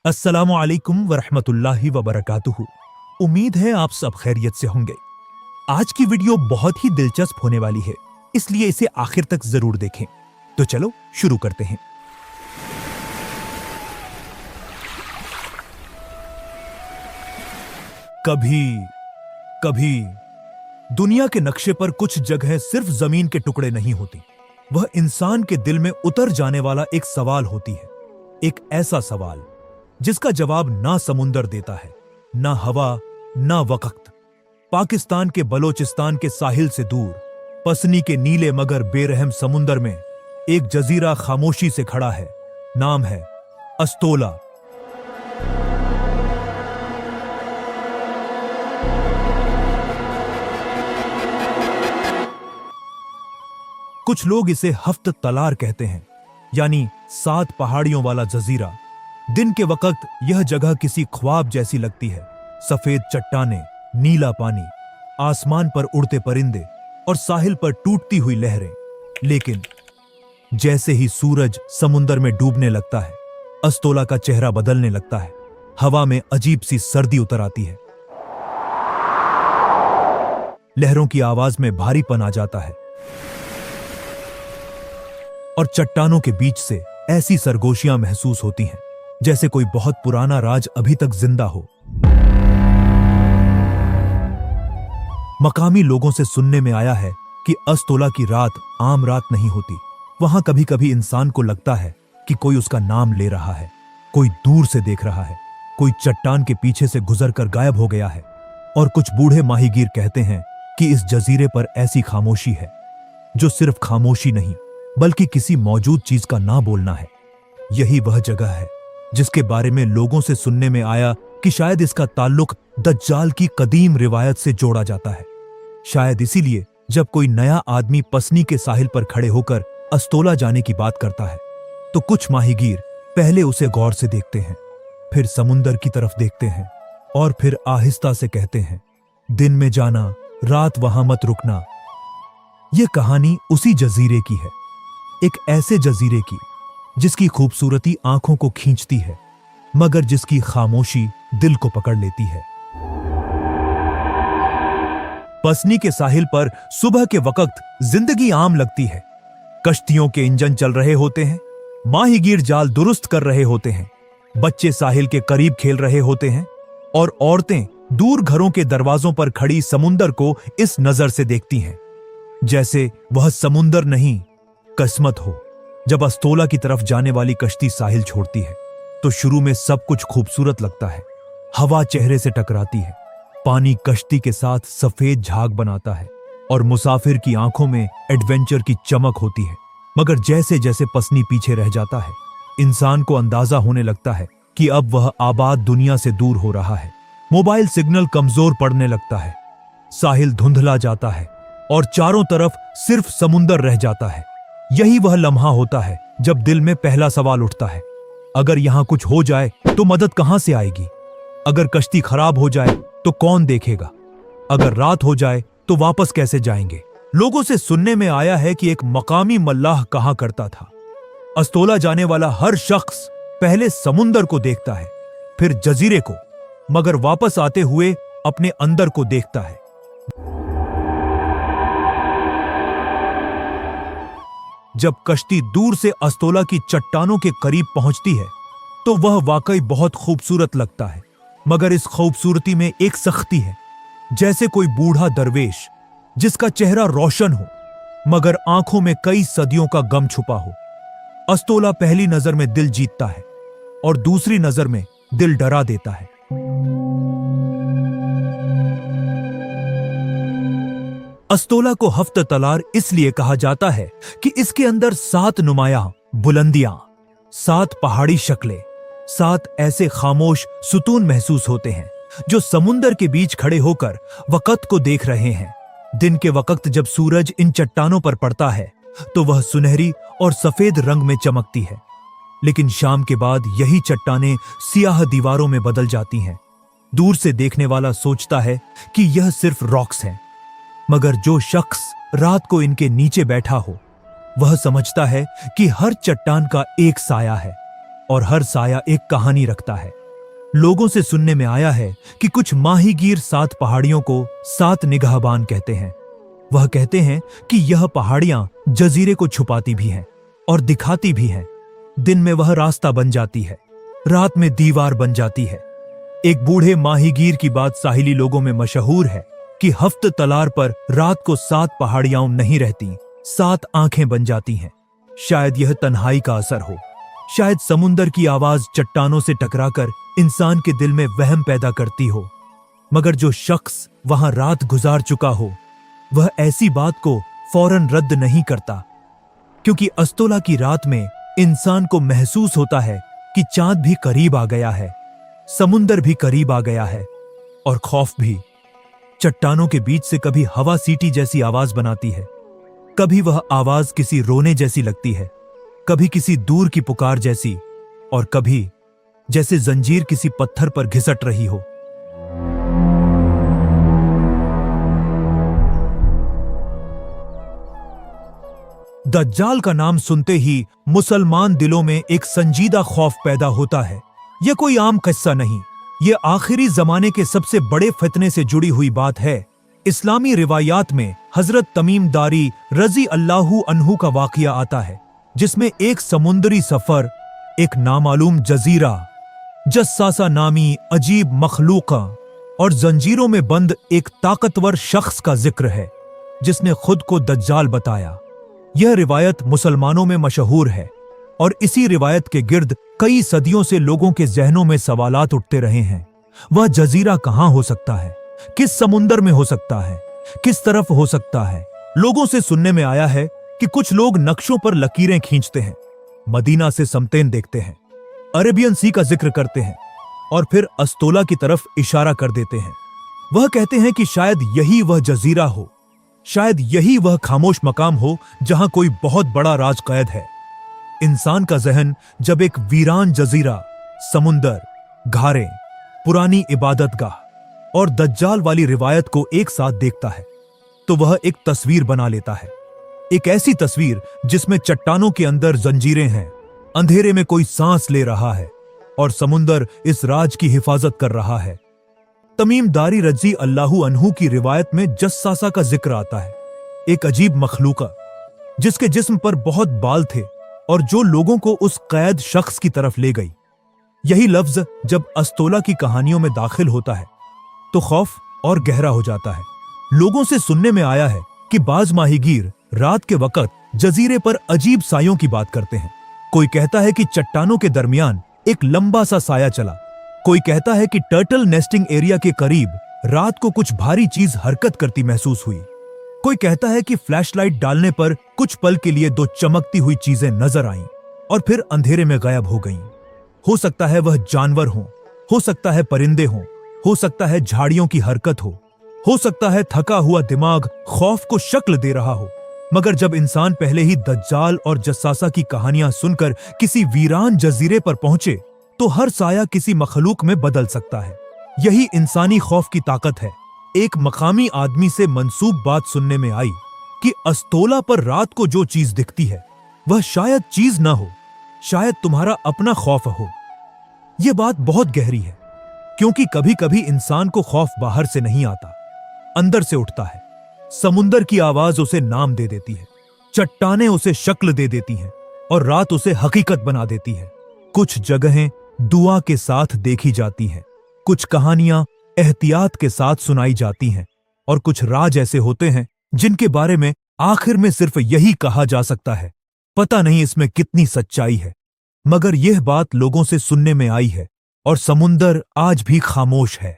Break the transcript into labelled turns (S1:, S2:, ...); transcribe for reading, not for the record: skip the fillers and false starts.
S1: अस्सलामु अलैकुम वरहमतुल्लाहि वबरकातुहू। उम्मीद है आप सब खैरियत से होंगे। आज की वीडियो बहुत ही दिलचस्प होने वाली है, इसलिए इसे आखिर तक जरूर देखें। तो चलो शुरू करते हैं। कभी कभी दुनिया के नक्शे पर कुछ जगह सिर्फ जमीन के टुकड़े नहीं होती, वह इंसान के दिल में उतर जाने वाला एक सवाल होती है। एक ऐसा सवाल जिसका जवाब ना समुंदर देता है, ना हवा, ना वक्त। पाकिस्तान के बलोचिस्तान के साहिल से दूर पसनी के नीले मगर बेरहम समुंदर में एक जजीरा खामोशी से खड़ा है। नाम है अस्तोला। कुछ लोग इसे हफ्त तलार कहते हैं, यानी 7 पहाड़ियों वाला जजीरा। दिन के वक्त यह जगह किसी ख्वाब जैसी लगती है। सफेद चट्टानें, नीला पानी, आसमान पर उड़ते परिंदे और साहिल पर टूटती हुई लहरें। लेकिन जैसे ही सूरज समुंदर में डूबने लगता है, अस्तोला का चेहरा बदलने लगता है। हवा में अजीब सी सर्दी उतर आती है, लहरों की आवाज में भारीपन आ जाता है और चट्टानों के बीच से ऐसी सरगोशियां महसूस होती हैं जैसे कोई बहुत पुराना राज अभी तक जिंदा हो। मकामी लोगों से सुनने में आया है कि अस्तोला की रात आम रात नहीं होती। वहां कभी कभी इंसान को लगता है कि कोई उसका नाम ले रहा है, कोई दूर से देख रहा है, कोई चट्टान के पीछे से गुजरकर गायब हो गया है। और कुछ बूढ़े माहीगीर कहते हैं कि इस जजीरे पर ऐसी खामोशी है जो सिर्फ खामोशी नहीं बल्कि किसी मौजूद चीज का ना बोलना है। यही वह जगह है जिसके बारे में लोगों से सुनने में आया कि शायद इसका ताल्लुक दज्जाल की कदीम रिवायत से जोड़ा जाता है। शायद इसीलिए जब कोई नया आदमी पसनी के साहिल पर खड़े होकर अस्तोला जाने की बात करता है तो कुछ माहीगीर पहले उसे गौर से देखते हैं, फिर समुंदर की तरफ देखते हैं और फिर आहिस्ता से कहते हैं, दिन में जाना, रात वहां मत रुकना। यह कहानी उसी जजीरे की है, एक ऐसे जजीरे की जिसकी खूबसूरती आंखों को खींचती है मगर जिसकी खामोशी दिल को पकड़ लेती है। पसनी के साहिल पर सुबह के वक्त जिंदगी आम लगती है। कश्तियों के इंजन चल रहे होते हैं, माहीगीर जाल दुरुस्त कर रहे होते हैं, बच्चे साहिल के करीब खेल रहे होते हैं और औरतें दूर घरों के दरवाजों पर खड़ी समुंदर को इस नजर से देखती हैं जैसे वह समुंदर नहीं, किस्मत हो। जब अस्तोला की तरफ जाने वाली कश्ती साहिल छोड़ती है तो शुरू में सब कुछ खूबसूरत लगता है। हवा चेहरे से टकराती है, पानी कश्ती के साथ सफेद झाग बनाता है और मुसाफिर की आंखों में एडवेंचर की चमक होती है। मगर जैसे जैसे पसनी पीछे रह जाता है, इंसान को अंदाजा होने लगता है कि अब वह आबाद दुनिया से दूर हो रहा है। मोबाइल सिग्नल कमजोर पड़ने लगता है, साहिल धुंधला जाता है और चारों तरफ सिर्फ समुंदर रह जाता है। यही वह लम्हा होता है जब दिल में पहला सवाल उठता है, अगर यहां कुछ हो जाए तो मदद कहां से आएगी? अगर कश्ती खराब हो जाए तो कौन देखेगा? अगर रात हो जाए तो वापस कैसे जाएंगे? लोगों से सुनने में आया है कि एक मकामी मल्लाह कहा करता था, अस्तोला जाने वाला हर शख्स पहले समुंदर को देखता है, फिर जजीरे को, मगर वापस आते हुए अपने अंदर को देखता है। जब कश्ती दूर से अस्तोला की चट्टानों के करीब पहुंचती है तो वह वाकई बहुत खूबसूरत लगता है, मगर इस खूबसूरती में एक सख्ती है, जैसे कोई बूढ़ा दरवेश जिसका चेहरा रोशन हो मगर आंखों में कई सदियों का गम छुपा हो। अस्तोला पहली नजर में दिल जीतता है और दूसरी नजर में दिल डरा देता है। अस्तोला को हफ्त तलार इसलिए कहा जाता है कि इसके अंदर 7 नुमायां बुलंदियां, 7 पहाड़ी शक्लें, 7 ऐसे खामोश सुतून महसूस होते हैं जो समुंदर के बीच खड़े होकर वक्त को देख रहे हैं। दिन के वक्त जब सूरज इन चट्टानों पर पड़ता है तो वह सुनहरी और सफेद रंग में चमकती है, लेकिन शाम के बाद यही चट्टानें सियाह दीवारों में बदल जाती हैं। दूर से देखने वाला सोचता है कि यह सिर्फ रॉक्स हैं, मगर जो शख्स रात को इनके नीचे बैठा हो वह समझता है कि हर चट्टान का एक साया है, और हर साया एक कहानी रखता है। लोगों से सुनने में आया है कि कुछ माहीगीर 7 पहाड़ियों को 7 निगाहबान कहते हैं। वह कहते हैं कि यह पहाड़ियां जजीरे को छुपाती भी हैं और दिखाती भी हैं। दिन में वह रास्ता बन जाती है, रात में दीवार बन जाती है। एक बूढ़े माहीगीर की बात साहिली लोगों में मशहूर है कि हफ्त तलार पर रात को 7 पहाड़ियां नहीं रहती, 7 आंखें बन जाती हैं। शायद यह तन्हाई का असर हो, शायद समुंदर की आवाज चट्टानों से टकराकर इंसान के दिल में वहम पैदा करती हो। मगर जो शख्स वहां रात गुजार चुका हो, वह ऐसी बात को फौरन रद्द नहीं करता, क्योंकि अस्तोला की रात में इंसान को महसूस होता है कि चांद भी करीब आ गया है, समुंदर भी करीब आ गया है और खौफ भी। चट्टानों के बीच से कभी हवा सीटी जैसी आवाज बनाती है, कभी वह आवाज किसी रोने जैसी लगती है, कभी किसी दूर की पुकार जैसी, और कभी जैसे जंजीर किसी पत्थर पर घिसट रही हो। दज्जाल का नाम सुनते ही मुसलमान दिलों में एक संजीदा खौफ पैदा होता है। यह कोई आम किस्सा नहीं, यह आखिरी जमाने के सबसे बड़े फितने से जुड़ी हुई बात है। इस्लामी रिवायात में हजरत तमीम दारी रजी अल्लाहु अन्हु का वाकया आता है, जिसमें एक समुद्री सफर, एक नामालूम जजीरा, जस्सासा नामी अजीब मखलूका और जंजीरों में बंद एक ताकतवर शख्स का जिक्र है, जिसने खुद को दज्जाल बताया। यह रिवायत मुसलमानों में मशहूर है और इसी रिवायत के गिर्द कई सदियों से लोगों के जहनों में सवालात उठते रहे हैं। वह जजीरा कहां हो सकता है, किस समुंदर में हो सकता है, किस तरफ हो सकता है। लोगों से सुनने में आया है कि कुछ लोग नक्शों पर लकीरें खींचते हैं, मदीना से समतेन देखते हैं, अरेबियन सी का जिक्र करते हैं और फिर अस्तोला की तरफ इशारा कर देते हैं। वह कहते हैं कि शायद यही वह जजीरा हो, शायद यही वह खामोश मकाम हो जहां कोई बहुत बड़ा राज कैद है। इंसान का जहन जब एक वीरान जजीरा, समुंदर, घारे, पुरानी इबादतगाह और दज्जाल वाली रिवायत को एक साथ देखता है, तो वह एक तस्वीर बना लेता है। एक ऐसी तस्वीर जिसमें चट्टानों के अंदर जंजीरें हैं, अंधेरे में कोई सांस ले रहा है और समुंदर इस राज की हिफाजत कर रहा है। तमीम दारी रजी अल्लाहु अन्हु की रिवायत में जस्सासा का जिक्र आता है, एक अजीब मखलूका जिसके जिस्म पर बहुत बाल थे और जो लोगों को उस कैद शख्स की तरफ ले गई। यही लफ्ज जब अस्तोला की कहानियों में दाखिल होता है तो खौफ और गहरा हो जाता है। लोगों से सुनने में आया है कि बाज माहीगीर रात के वक्त जजीरे पर अजीब सायों की बात करते हैं। कोई कहता है कि चट्टानों के दरमियान एक लंबा सा साया चला, कोई कहता है कि टर्टल नेस्टिंग एरिया के करीब रात को कुछ भारी चीज हरकत करती महसूस हुई, कोई कहता है कि फ्लैशलाइट डालने पर कुछ पल के लिए 2 चमकती हुई चीजें नजर आईं और फिर अंधेरे में गायब हो गईं। हो सकता है वह जानवर हो सकता है परिंदे हो सकता है झाड़ियों की हरकत हो सकता है थका हुआ दिमाग खौफ को शक्ल दे रहा हो। मगर जब इंसान पहले ही दज्जाल और जस्सासा की कहानियां सुनकर किसी वीरान जजीरे पर पहुंचे, तो हर साया किसी मखलूक में बदल सकता है। यही इंसानी खौफ की ताकत है। एक मकामी आदमी से मंसूब बात सुनने में आई कि अस्तोला पर रात को जो चीज दिखती है वह शायद चीज ना हो, शायद तुम्हारा अपना खौफ हो। यह बात बहुत गहरी है, क्योंकि कभी कभी इंसान को खौफ बाहर से नहीं आता, अंदर से उठता है। समुंदर की आवाज उसे नाम दे देती है, चट्टानें उसे शक्ल दे देती हैं और रात उसे हकीकत बना देती है। कुछ जगहें दुआ के साथ देखी जाती हैं, कुछ कहानियां एहतियात के साथ सुनाई जाती हैं और कुछ राज ऐसे होते हैं जिनके बारे में आखिर में सिर्फ यही कहा जा सकता है। पता नहीं इसमें कितनी सच्चाई है, मगर यह बात लोगों से सुनने में आई है और समुंदर आज भी खामोश है।